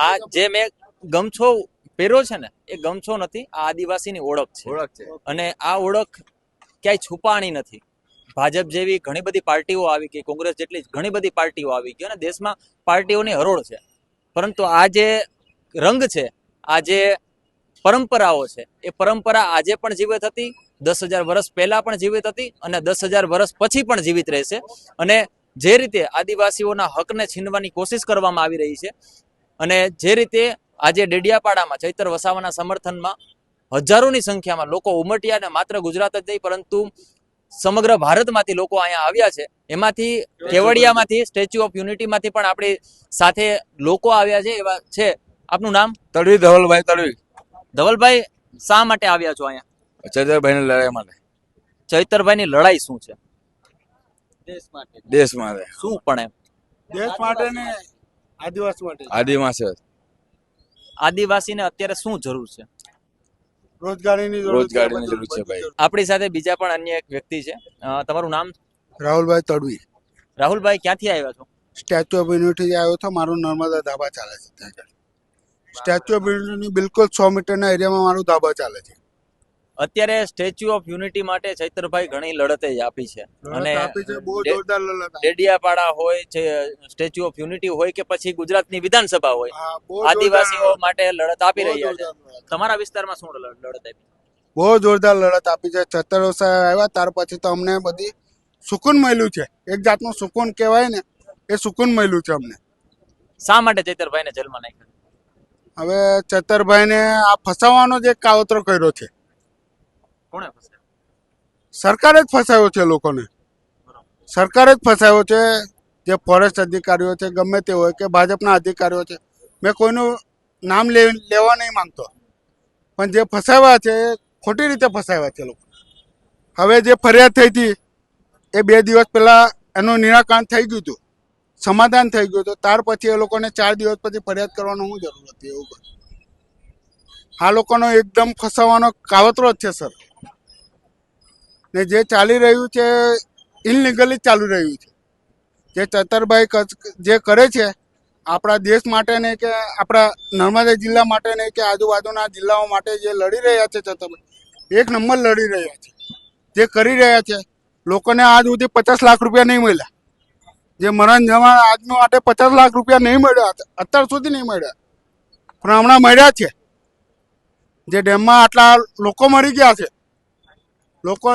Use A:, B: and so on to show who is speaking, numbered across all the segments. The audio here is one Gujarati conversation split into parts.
A: આ જે મેં ગમછો પહેર્યો છે ને એ ગમછો નથી, આ આદિવાસીની ઓળખ છે. અને આ ઓળખ ક્યાંય છુપાણી નથી. ભાજપ જેવી ઘણી બધી પાર્ટીઓ આવી ગઈ, કોંગ્રેસ જેટલી ઘણી બધી પાર્ટીઓ આવી ગઈ અને દેશમાં પાર્ટીઓની હરોળ છે. પરંતુ આ જે રંગ છે, આ જે પરંપરાઓ છે, એ પરંપરા આજે પણ જીવિત હતી, 10,000 વર્ષ પહેલા પણ જીવિત હતી અને 10,000 વર્ષ પછી પણ જીવિત રહેશે. અને જે રીતે આદિવાસીઓના હકને છીનવાની કોશિશ કરવામાં આવી રહી છે અને જે રીતે આજે ડેડિયાપાડામાં ચૈતર વસાવાના સમર્થનમાં હજારોની સંખ્યામાં લોકો ઉમટ્યા અને માત્ર ગુજરાત જ નહીં પરંતુ સમગ્ર ભારતમાંથી લોકો અહીંયા આવ્યા છે. એમાંથી કેવડિયામાંથી, સ્ટેચ્યુ ઓફ યુનિટીમાંથી પણ આપણી સાથે લોકો આવ્યા છે. એવા છે, આપનું નામ?
B: તડવી, ધવલભાઈ તડવી.
A: ધવલભાઈ, શા માટે આવ્યા છો અહીંયા?
B: ચૈતરભાઈની લડાઈ માટે.
A: ચૈતરભાઈની લડાઈ શું છે?
B: દેશ માટે.
A: શું પણ એમ?
C: દેશ માટે ને આદિવાસી માટે.
B: આદિવાસી
A: આદિવાસીને અત્યારે શું જરૂર છે?
C: રોજગારીની
B: જરૂર છે ભાઈ.
A: આપણી સાથે બીજા પણ અન્ય એક વ્યક્તિ છે. તમારું નામ?
C: રાહુલભાઈ તડવી.
A: રાહુલભાઈ, ક્યાંથી આવ્યા છો?
C: સ્ટેચ્યુ ઓફ યુનિટી આવ્યો હતો. મારું નર્મદા ધાબા ચાલે છે ત્યાં. સ્ટેચ્યુ ઓફ યુનિટીની બિલકુલ 100 મીટરના એરિયામાં મારું ધાબા ચાલે છે.
A: અત્યારે સ્ટેચ્યુ ઓફ યુનિટી માટે ચૈતરભાઈ ઘણી લડતે આપી છે અને
C: બહુ જોરદાર લડત.
A: ડેડિયાપાડા હોય છે, સ્ટેચ્યુ ઓફ યુનિટી હોય કે પછી ગુજરાતની વિધાનસભા હોય, આદિવાસીઓ માટે લડત આપી રહ્યા છે. તમારા વિસ્તારમાં શું લડત આપી?
C: બહુ જોરદાર લડત આપી છે. ચૈતર વસાવા આવ્યા ત્યાર પછી તો અમને બધી સુકૂન મળ્યું છે. એક જાતનું સુકૂન કહેવાય ને, એ સુકૂન મળ્યું છે અમને.
A: શા માટે ચૈતરભાઈને જેલમાં નાખ્યા?
C: હવે ચૈતરભાઈને આ ફસાવાનો જે કાવતરો કર્યો છે,
A: કોણે ફસાવ્યા?
C: સરકારે જ ફસાયો છે લોકોને. સરકારે જ ફસાયો છે. જે ફોરેસ્ટ અધિકારીઓ છે, ગમે તે હોય કે ભાજપના અધિકારીઓ છે, મેં કોઈનું નામ લેવા નહીં માંગતો, પણ જે ફસાવ્યા છે એ ખોટી રીતે ફસાવ્યા છે લોકો. હવે જે ફરિયાદ થઈ હતી એ 2 દિવસ પહેલા એનું નિરાકરણ થઈ ગયું હતું, સમાધાન થઈ ગયું હતું. ત્યાર પછી એ લોકોને 4 દિવસ પછી ફરિયાદ કરવાનો શું જરૂર હતી? એવું આ લોકોનો એકદમ ફસાવાનો કાવતરો જ છે સર. ને જે ચાલી રહ્યું છે ઇનલીગલી ચાલી રહ્યું છે. જે ચૈતરભાઈ જે કરે છે આપણા દેશ માટે નહીં કે આપણા નર્મદા જિલ્લા માટે નહીં કે આજુબાજુના જિલ્લાઓ માટે જે લડી રહ્યા છે ચૈતરભાઈ, 1 નંબર લડી રહ્યા છે. જે કરી રહ્યા છે, લોકોને આજ સુધી 50 લાખ રૂપિયા નહીં મળ્યા. જે મરણ જમણ આજનો માટે 50 લાખ રૂપિયા નહીં મળ્યા, અત્યાર સુધી નહીં મળ્યા, પણ હમણાં મળ્યા છે. જે ડેમમાં આટલા લોકો મરી ગયા છે, લોકો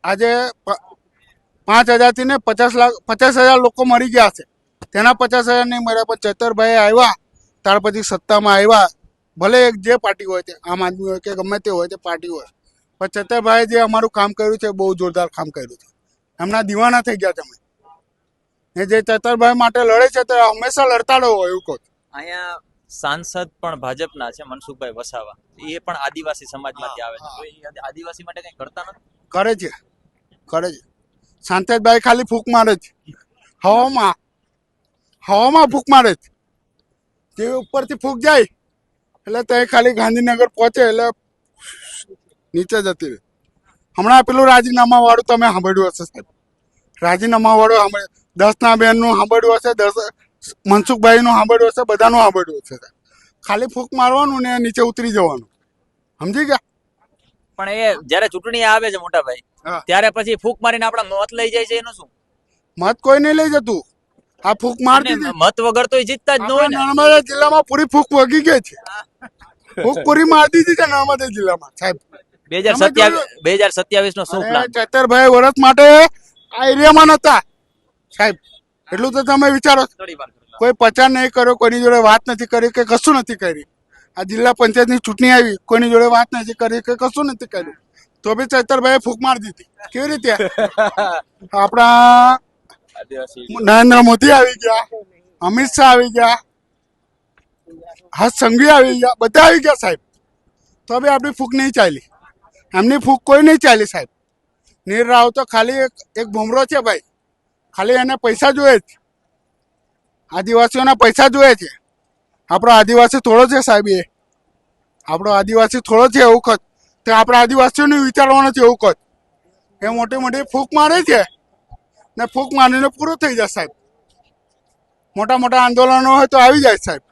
C: આજે 5,000 થી ને 50,000 લોકો મરી ગયા છે. તેના 50,000 નહીં મળ્યા, પણ ચૈતરભાઈ આવ્યા ત્યાર પછી સત્તામાં આવ્યા. ભલે જે પાર્ટી હોય તે, આમ આદમી હોય કે ગમે તે હોય તે પાર્ટી હોય, પણ ચૈતરભાઈ જે અમારું કામ કર્યું છે બહુ જોરદાર કામ કર્યું છે. એમના દીવાના થઈ ગયા તમે. ને જે ચૈતરભાઈ માટે લડે છે તે હંમેશા લડતા રહો એવું કહું.
A: અહીંયા સાંસદ પણ ભાજપના છે, મનસુખભાઈ વસાવા, એ પણ આદિવાસી સમાજમાંથી આવે છે. તો એ આદિવાસી માટે કંઈ કરતા નથી?
C: કરે છે, કરે છે. શાંતેશભાઈ ખાલી ફૂંક મારે છે હવામાં ફૂંક મારે છે. જે ઉપરથી ફૂંક જાય એટલે તે ખાલી ગાંધીનગર પહોંચે એટલે નીચે જતી રહે. હમણાં પેલું રાજીનામા વાળું તમે સાંભળ્યું હશે સાહેબ. રાજીનામા વાળું સાંભળ્યું, 10ના બેનનું સાંભળ્યું હશે, મનસુખભાઈનું સાંભળ્યું હશે, બધાનું સાંભળ્યું હશે. ખાલી ફૂંક મારવાનું ને નીચે ઉતરી જવાનું. સમજી ગયા?
A: પણ એ જયારે ચૂંટણી આવે છે મોટા ભાઈ, ત્યારે પછી ફૂંક મારીને આપણા મત લઈ જાય છે, એનું શું?
C: મત કોઈ નહીં લઈ જતું. આ ફૂંક મારતી
A: મત વગર તો જીતતા જ ન હોય ને.
C: નર્મદા જિલ્લામાં પૂરી ફૂંક વગી ગઈ છે. ફૂંક પૂરી મારી દીધી છે નર્મદા જિલ્લામાં સાહેબ.
A: 2027 નો શું પ્લાન?
C: ચૈતરભાઈ વર્ષ માટે આ એરિયામાં નતા સાહેબ. એટલું તો તમે વિચારો. કોઈ પ્રચાર નહીં કર્યો, કોઈની જોડે વાત નથી કરી કે કશું નથી કરી. આ જિલ્લા પંચાયતની ચૂંટણી આવી, કોઈની જોડે વાત નથી કરી કે કશું નથી કર્યું, તો બી ચૈતરભાઈ ફૂંક મારી દીધી. કેવી રીતે? આપણા નરેન્દ્ર મોદી આવી ગયા, અમિત શાહ આવી ગયા, હર્ષ સંઘવી આવી ગયા, બધા આવી ગયા સાહેબ, તો બી આપણી ફૂંક નહીં ચાલી. એમની ફૂંક કોઈ નહીં ચાલી સાહેબ. નીર રાવ તો ખાલી એક ભૂમરો છે ભાઈ. ખાલી એને પૈસા જોઈએ છે, આદિવાસીઓના પૈસા જોઈએ છે. આપણો આદિવાસી થોડો છે સાહેબ. એ આપણો આદિવાસી થોડો છે એવું કદ. તો આપણે આદિવાસીઓને વિચારવાનું છે એવું કદ. એ મોટી મોટી ફૂંક મારે છે ને ફૂંક મારીને પૂરું થઈ જાય સાહેબ. મોટા મોટા આંદોલનો હોય તો આવી જાય સાહેબ.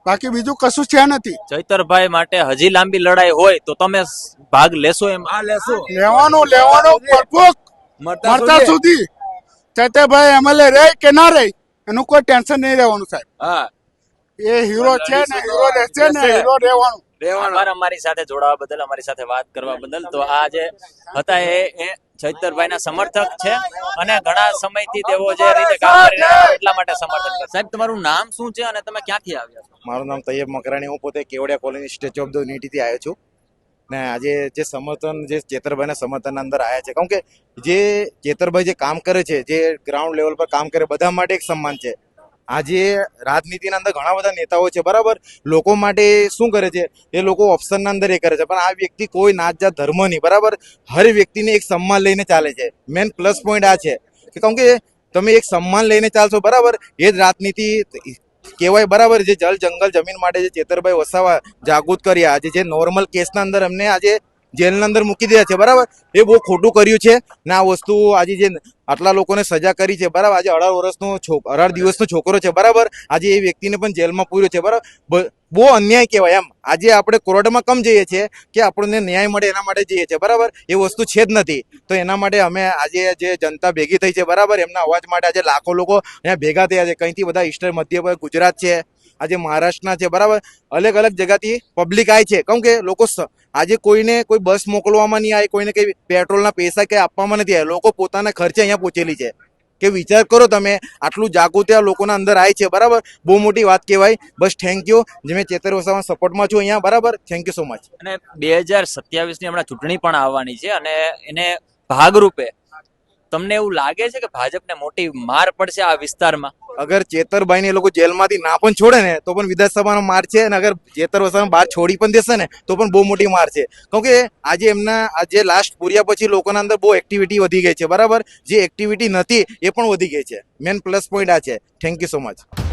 C: બાકી બીજું કશું છે નથી.
A: ચૈતરભાઈ માટે હજી લાંબી લડાઈ હોય તો તમે ભાગ લેશો એમ?
C: લેવાનું ભરપૂર મરતા સુધી. ચૈતરભાઈ એમએલએ રહે કે ના રહે એનું કોઈ ટેન્શન નહીં રહેવાનું સાહેબ.
B: હા
C: એ હીરો છે ને હીરો રહેશે ને હીરો રહેવાનું.
A: આભાર અમારી સાથે જોડાવા બદલ, અમારી સાથે વાત કરવા બદલ. તો આ જે હતા એ ચૈતરભાઈના સમર્થક છે અને ઘણા સમયથી તેઓ જે રીતે કામ કરી રહ્યા છે એટલા માટે સમર્થન કરે. સાહેબ, તમારું નામ શું છે અને તમે ક્યાંથી આવ્યા છો?
D: મારું નામ તૈયબ મકરાણી, હું પોતે Kevadia colony statue of the યુનિટીથી આવ્યો છું. ને આજે જે સમર્થન જે ચેતરભાઈના સમર્થન અંદર આવ્યા છે, કારણ કે જે ચેતરભાઈ જે કામ કરે છે, જે ગ્રાઉન્ડ લેવલ પર કામ કરે, બધા માટે એક સન્માન છે. આજે રાજનીતિના અંદર ઘણા બધા નેતાઓ છે, બરાબર, લોકો માટે શું કરે છે, એ લોકો ઓપ્શનના અંદર એ કરે છે, પણ આ વ્યક્તિ કોઈ નાત જાત ધર્મ નહીં, બરાબર, હર વ્યક્તિને એક સન્માન લઈને ચાલે છે. મેન પ્લસ પોઈન્ટ આ છે કે કારણ કે તમે એક સન્માન લઈને ચાલશો, બરાબર, એ જ રાજનીતિ કહેવાય, બરાબર. જે જલ જંગલ જમીન માટે જે ચેતરભાઈ વસાવા જાગૃત કર્યા, આજે જે નોર્મલ કેસના અંદર એમને આજે જેલના અંદર મૂકી દીધા છે, બરાબર, એ બહુ ખોટું કર્યું છે. ને આ વસ્તુ આજે જે આટલા લોકોને સજા કરી છે, બરાબર, આજે 18 દિવસનો છોકરો છે, બરાબર, આજે એ વ્યક્તિને પણ જેલમાં પૂર્યો છે, બરાબર, બહુ અન્યાય કહેવાય એમ. આજે આપણે કોર્ટમાં કમ જઈએ છીએ કે આપણને ન્યાય મળે એના માટે જઈએ છીએ, બરાબર, એ વસ્તુ છે જ નથી. તો એના માટે અમે આજે જે જનતા ભેગી થઈ છે, બરાબર, એમના અવાજ માટે આજે લાખો લોકો અહીંયા ભેગા થયા છે. કંઈથી બધા ઈસ્ટર મધ્ય ગુજરાત છે, આજે મહારાષ્ટ્રના છે, બરાબર, અલગ અલગ જગ્યાથી પબ્લિક આવી છે. કેમ કે લોકો આજે કોઈને કોઈ બસ મોકલવામાં નહીં આવે, કોઈને કંઈ પેટ્રોલના પૈસા કંઈ આપવામાં નથી આવ્યા, લોકો પોતાના ખર્ચે અહીંયા પહોંચેલી છે. કે વિચાર કરો તમે, આટલું જાગૃતિ આ લોકોના અંદર આવી છે, બરાબર, બહુ મોટી વાત કહેવાય. બસ થેન્ક યુ, જે મેં ચેતર વસાવાના સપોર્ટમાં છું અહીંયા, બરાબર, થેન્ક યુ સો મચ.
A: અને 2027ની હમણાં ચૂંટણી પણ આવવાની છે અને એને ભાગરૂપે તમને એવું લાગે છે કે ભાજપને મોટી માર પડશે આ વિસ્તારમાં?
D: અગર ચેતરભાઈને એ લોકો જેલમાંથી ના પણ છોડે ને તો પણ વિધાનસભાનો માર છે, અને અગર ચેતર વસાવા બહાર છોડી પણ દેશે ને તો પણ બહુ મોટી માર છે. કેમ કે આજે એમના આજે લાસ્ટ પૂર્યા પછી લોકોના અંદર બહુ એક્ટિવિટી વધી ગઈ છે, બરાબર, જે એક્ટિવિટી નથી એ પણ વધી ગઈ છે. મેન પ્લસ પોઈન્ટ આ છે. Thank you so much.